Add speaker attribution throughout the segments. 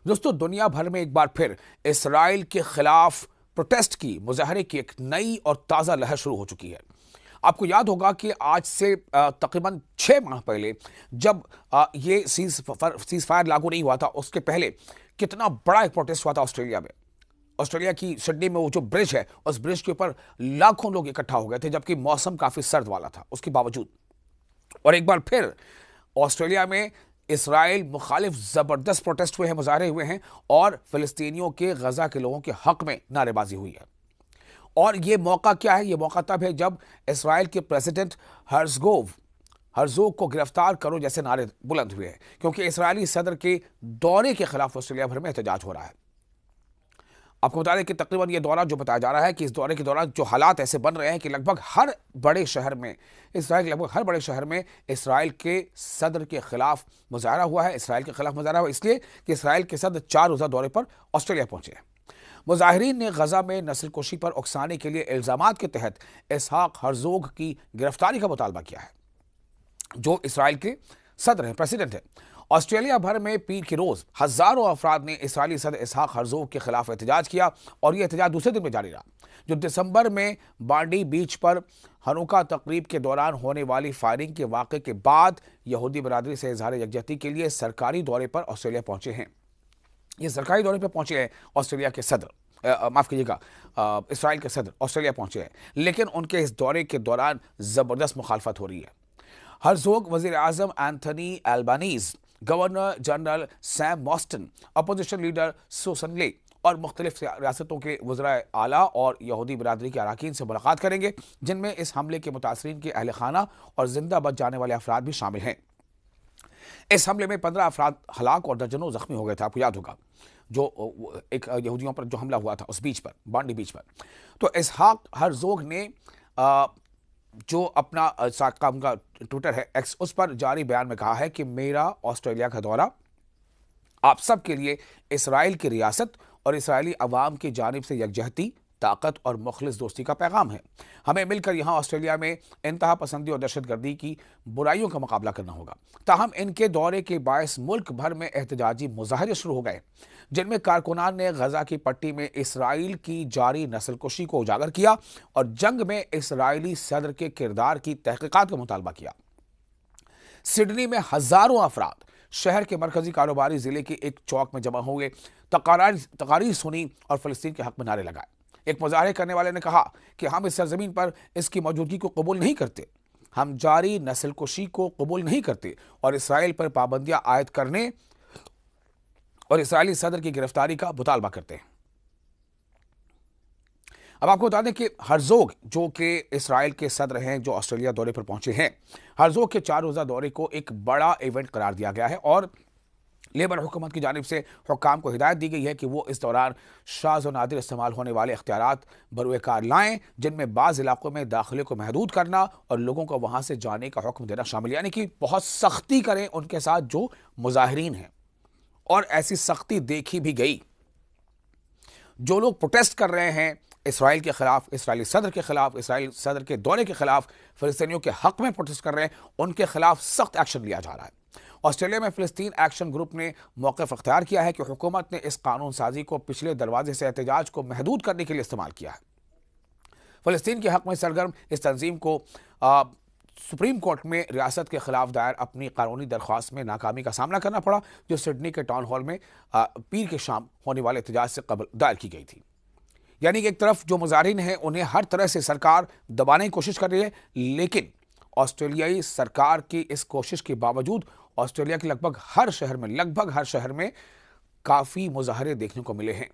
Speaker 1: दोस्तों, दुनिया भर में एक बार फिर इसराइल के खिलाफ प्रोटेस्ट की, मुजाहरे की एक नई और ताज़ा लहर शुरू हो चुकी है। आपको याद होगा कि आज से तकरीबन 6 माह पहले जब ये सीज फायर लागू नहीं हुआ था, उसके पहले कितना बड़ा एक प्रोटेस्ट हुआ था ऑस्ट्रेलिया में। ऑस्ट्रेलिया की सिडनी में वो जो ब्रिज है, उस ब्रिज के ऊपर लाखों लोग इकट्ठा हो गए थे, जबकि मौसम काफ़ी सर्द वाला था उसके बावजूद। और एक बार फिर ऑस्ट्रेलिया में इसराइल मुखालिफ जबरदस्त प्रोटेस्ट हुए हैं, मुजाहरे हुए हैं और फिलिस्तीनियों के गजा के लोगों के हक में नारेबाजी हुई है। और ये मौका क्या है? ये मौका तब है जब इसराइल के प्रेसिडेंट हर्जोग को गिरफ्तार करो जैसे नारे बुलंद हुए हैं, क्योंकि इसराइली सदर के दौरे के खिलाफ ऑस्ट्रेलिया भर में एहतजाज हो रहा है। आपको बता दें कि तकरीबन ये दौरा जो बताया जा रहा है कि इस दौरे के दौरान जो हालात ऐसे बन रहे हैं कि लगभग हर बड़े शहर में इसराइल के सदर के खिलाफ मुजाहरा हुआ है। इसराइल के खिलाफ मुजाहरा हुआ इसलिए कि इसराइल के सदर 4 रोज़ा दौरे पर ऑस्ट्रेलिया पहुंचे हैं। मुजाहिरीन ने गजा में नस्लकुशी पर उकसाने के लिए इल्जामात के तहत इसहाक हर्जोग की गिरफ्तारी का मुतालबा किया है, जो इसराइल के सदर हैं, प्रेसिडेंट हैं। ऑस्ट्रेलिया भर में पीर के रोज हजारों अफराद ने इसराइली सदर इसहाक हर्जोग के खिलाफ एहतजाज किया और यह एहतजाज दूसरे दिन में जारी रहा, जो दिसंबर में बांडी बीच पर हनुका तकरीब के दौरान होने वाली फायरिंग के वाक़े के बाद यहूदी बरादरी से इजहार यकजहती के लिए सरकारी दौरे पर ऑस्ट्रेलिया पहुंचे हैं। ये सरकारी दौरे पर पहुंचे हैं ऑस्ट्रेलिया के सदर, माफ कीजिएगा, इसराइल के सदर ऑस्ट्रेलिया पहुंचे हैं, लेकिन उनके इस दौरे के दौरान जबरदस्त मुखालफत हो रही है। हर्जोग वजीर आजम Anthony Albanese, governor general Sam Mostyn, opposition leader Sussan Ley और मुख्तलिफ रियासतों के वज़राए आला और यहूदी बरादरी के अरकान से मुलाकात करेंगे, जिनमें इस हमले के मुतासरीन के अहल खाना और जिंदा बच जाने वाले अफराद भी शामिल हैं। इस हमले में 15 अफराद हलाक और दर्जनों जख्मी हो गए थे। आपको याद होगा जो एक यहूदियों पर जो हमला हुआ था उस बीच पर, बांडी बीच पर। तो इसहाक हर्जोग ने जो अपना का ट्विटर है एक्स, उस पर जारी बयान में कहा है कि मेरा ऑस्ट्रेलिया का दौरा आप सब के लिए इसराइल की रियासत और इसराइली अवाम की जानिब से यकजहती, ताकत और मुखलिस दोस्ती का पैगाम है। हमें मिलकर यहाँ ऑस्ट्रेलिया में इंतहा पसंदी और दहशतगर्दी की बुराइयों का मुकाबला करना होगा। ताहम इनके दौरे के बायस मुल्क भर में एहतजाजी मुजाहरे शुरू हो गए, जिनमें कारकुनान ने गजा की पट्टी में इसराइल की जारी नस्लकुशी को उजागर किया और जंग में इसराइली सदर के किरदार की तहकीकात का मुतालबा किया। सिडनी में हजारों अफराद शहर के मरकजी कारोबारी जिले के एक चौक में जमा हुए, तकारीर सुनी और फिलिस्तीन के हक में नारे लगाए। एक मुजाहरे करने वाले ने कहा कि हम इस सरजमीन पर इसकी मौजूदगी को कबूल नहीं करते, हम जारी नस्लकुशी को कबूल नहीं करते और इसराइल पर पाबंदियां आयद करने और इसराइली सदर की गिरफ्तारी का मुतालबा करते हैं। अब आपको बता दें कि हर्जोग, जो कि इसराइल के सदर हैं, जो ऑस्ट्रेलिया दौरे पर पहुंचे हैं, हर्जोग के 4 रोज़ा दौरे को एक बड़ा इवेंट करार दिया गया है और लेबर हुकूमत की जानिब से हुक्काम को हिदायत दी गई है कि वो इस दौरान शाज़ और नादिर इस्तेमाल होने वाले इख्तियारात बरूए कार लाएं, जिनमें बाज़ इलाकों में दाखिले को महदूद करना और लोगों को वहाँ से जाने का हुक्म देना शामिल, यानी कि बहुत सख्ती करें उनके साथ जो मुजाहिरीन हैं। और ऐसी सख्ती देखी भी गई। जो लोग प्रोटेस्ट कर रहे हैं इसराइल के खिलाफ, इसराइली सदर के खिलाफ, इसराइल सदर के दौरे के खिलाफ, फिलिस्तीनियों के हक में प्रोटेस्ट कर रहे हैं, उनके खिलाफ सख्त एक्शन लिया जा रहा है। ऑस्ट्रेलिया में फिलिस्तीन एक्शन ग्रुप ने मौक़िफ़ अख्तियार किया है कि हुकूमत ने इस कानून साजी को पिछले दरवाजे से एहतजाज को महदूद करने के लिए इस्तेमाल किया है। फिलिस्तीन के हक में सरगर्म इस तंजीम को सुप्रीम कोर्ट में रियासत के खिलाफ दायर अपनी कानूनी दरख्वास्त में नाकामी का सामना करना पड़ा, जो सिडनी के टाउन हॉल में पीर के शाम होने वाले एहतजाज से कबल दायर की गई थी। यानी कि एक तरफ जो मुजाहिरीन हैं उन्हें हर तरह से सरकार दबाने की कोशिश कर रही है, लेकिन ऑस्ट्रेलियाई सरकार की इस कोशिश के बावजूद ऑस्ट्रेलिया के लगभग हर शहर में काफ़ी मुजाहरे देखने को मिले हैं।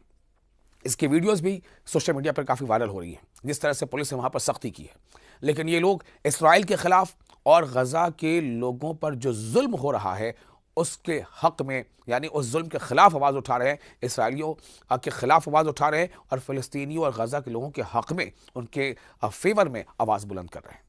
Speaker 1: इसकी वीडियोस भी सोशल मीडिया पर काफ़ी वायरल हो रही हैं, जिस तरह से पुलिस ने वहाँ पर सख्ती की है। लेकिन ये लोग इसराइल के खिलाफ और गजा के लोगों पर जो जुल्म हो रहा है उसके हक में, यानी उस जुल्म के खिलाफ आवाज़ उठा रहे हैं, इसराइलियों के खिलाफ आवाज़ उठा रहे हैं और फिलिस्तीनियों और गजा के लोगों के हक में, उनके फेवर में आवाज़ बुलंद कर रहे हैं।